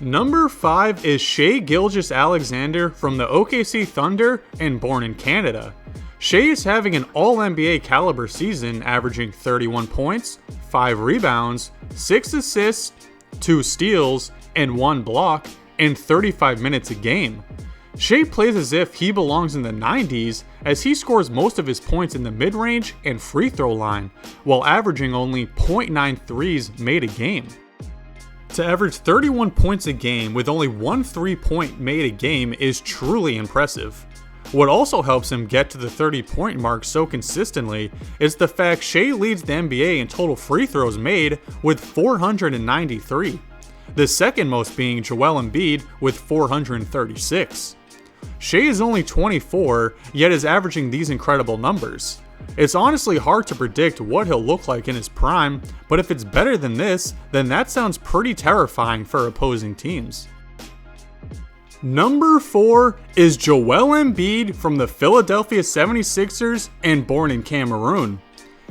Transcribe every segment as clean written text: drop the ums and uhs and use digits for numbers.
Number 5 is Shai Gilgeous-Alexander from the OKC Thunder and born in Canada. Shai is having an all-NBA caliber season, averaging 31 points, 5 rebounds, 6 assists, 2 steals, and 1 block in 35 minutes a game. Shai plays as if he belongs in the 90s, as he scores most of his points in the mid-range and free throw line, while averaging only 0.9 threes made a game. To average 31 points a game with only 1 3-point made a game is truly impressive. What also helps him get to the 30-point mark so consistently is the fact Shai leads the NBA in total free throws made with 493, the second most being Joel Embiid with 436. Shai is only 24, yet is averaging these incredible numbers. It's honestly hard to predict what he'll look like in his prime, but if it's better than this, then that sounds pretty terrifying for opposing teams. Number 4 is Joel Embiid from the Philadelphia 76ers and born in Cameroon.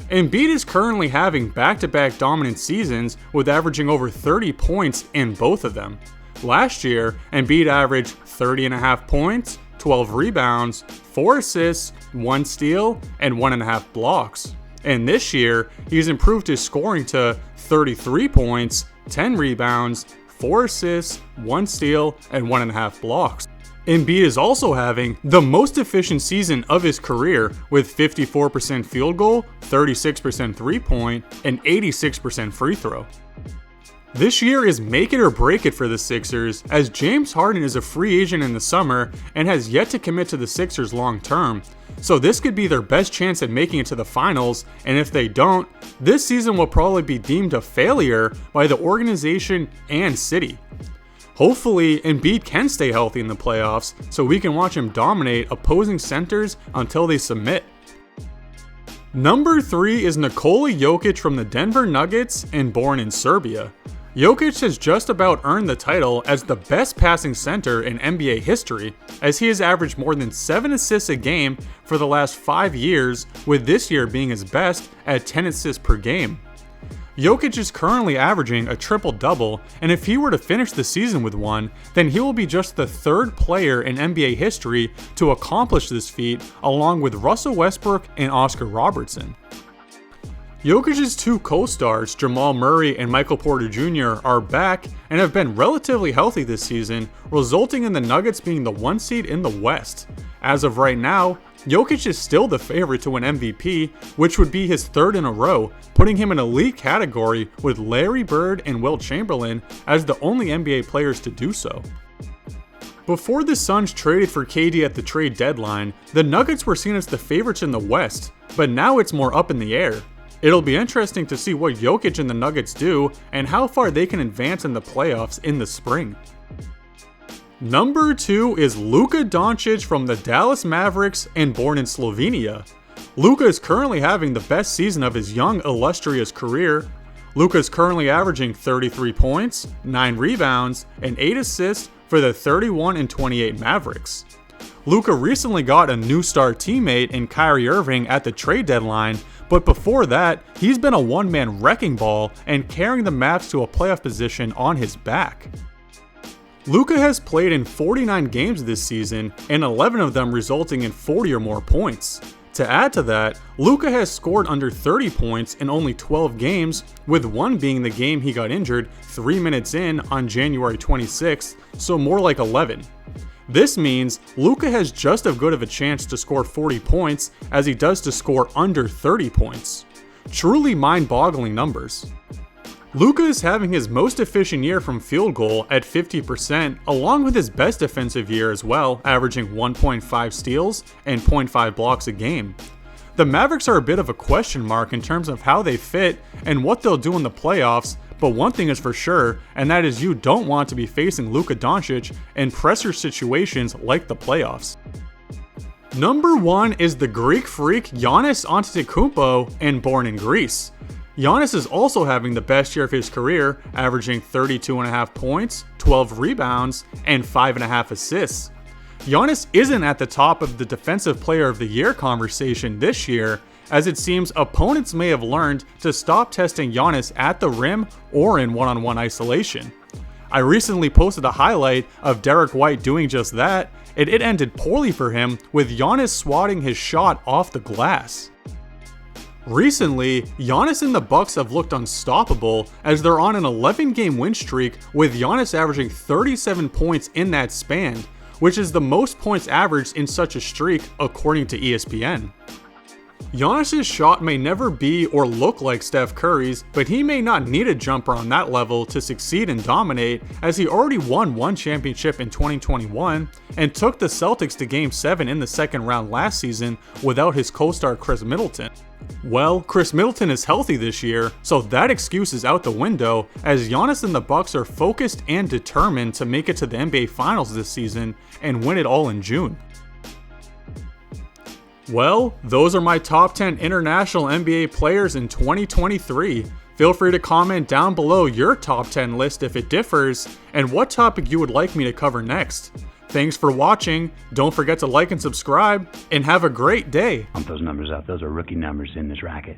Embiid is currently having back-to-back dominant seasons with averaging over 30 points in both of them. Last year, Embiid averaged 30.5 points, 12 rebounds, 4 assists, 1 steal, and 1.5 blocks. And this year, he's improved his scoring to 33 points, 10 rebounds, 4 assists, 1 steal, and 1.5 blocks. Embiid is also having the most efficient season of his career with 54% field goal, 36% three-point, and 86% free throw. This year is make it or break it for the Sixers, as James Harden is a free agent in the summer and has yet to commit to the Sixers long term, so this could be their best chance at making it to the finals, and if they don't, this season will probably be deemed a failure by the organization and city. Hopefully, Embiid can stay healthy in the playoffs so we can watch him dominate opposing centers until they submit. Number 3 is Nikola Jokic from the Denver Nuggets and born in Serbia. Jokic has just about earned the title as the best passing center in NBA history, as he has averaged more than 7 assists a game for the last 5 years, with this year being his best at 10 assists per game. Jokic is currently averaging a triple-double, and if he were to finish the season with one, then he will be just the 3rd player in NBA history to accomplish this feat, along with Russell Westbrook and Oscar Robertson. Jokic's 2 co-stars, Jamal Murray and Michael Porter Jr., are back and have been relatively healthy this season, resulting in the Nuggets being the 1 seed in the West. As of right now, Jokic is still the favorite to win MVP, which would be his 3rd in a row, putting him in a elite category with Larry Bird and Wilt Chamberlain as the only NBA players to do so. Before the Suns traded for KD at the trade deadline, the Nuggets were seen as the favorites in the West, but now it's more up in the air. It'll be interesting to see what Jokic and the Nuggets do and how far they can advance in the playoffs in the spring. Number 2 is Luka Doncic from the Dallas Mavericks and born in Slovenia. Luka is currently having the best season of his young, illustrious career. Luka is currently averaging 33 points, 9 rebounds, and 8 assists for the 31-28 Mavericks. Luka recently got a new star teammate in Kyrie Irving at the trade deadline, but before that, he's been a one-man wrecking ball and carrying the Mavs to a playoff position on his back. Luka has played in 49 games this season, and 11 of them resulting in 40 or more points. To add to that, Luka has scored under 30 points in only 12 games, with one being the game he got injured 3 minutes in on January 26th, so more like 11. This means Luka has just as good of a chance to score 40 points as he does to score under 30 points. Truly mind-boggling numbers. Luka is having his most efficient year from field goal at 50%, along with his best defensive year as well, averaging 1.5 steals and 0.5 blocks a game. The Mavericks are a bit of a question mark in terms of how they fit and what they'll do in the playoffs, but one thing is for sure, and that is you don't want to be facing Luka Doncic in pressure situations like the playoffs. Number 1 is the Greek freak Giannis Antetokounmpo and born in Greece. Giannis is also having the best year of his career, averaging 32.5 points, 12 rebounds, and 5.5 assists. Giannis isn't at the top of the Defensive Player of the Year conversation this year, as it seems opponents may have learned to stop testing Giannis at the rim or in one-on-one isolation. I recently posted a highlight of Derek White doing just that, and it ended poorly for him, with Giannis swatting his shot off the glass. Recently, Giannis and the Bucks have looked unstoppable as they're on an 11-game win streak, with Giannis averaging 37 points in that span, which is the most points averaged in such a streak according to ESPN. Giannis' shot may never be or look like Steph Curry's, but he may not need a jumper on that level to succeed and dominate, as he already won one championship in 2021 and took the Celtics to Game 7 in the second round last season without his co-star Chris Middleton. Well, Chris Middleton is healthy this year, so that excuse is out the window, as Giannis and the Bucks are focused and determined to make it to the NBA Finals this season and win it all in June. Well, those are my top 10 international NBA players in 2023. Feel free to comment down below your top 10 list if it differs, and what topic you would like me to cover next. Thanks for watching, don't forget to like and subscribe, and have a great day. Pump those numbers up, those are rookie numbers in this racket.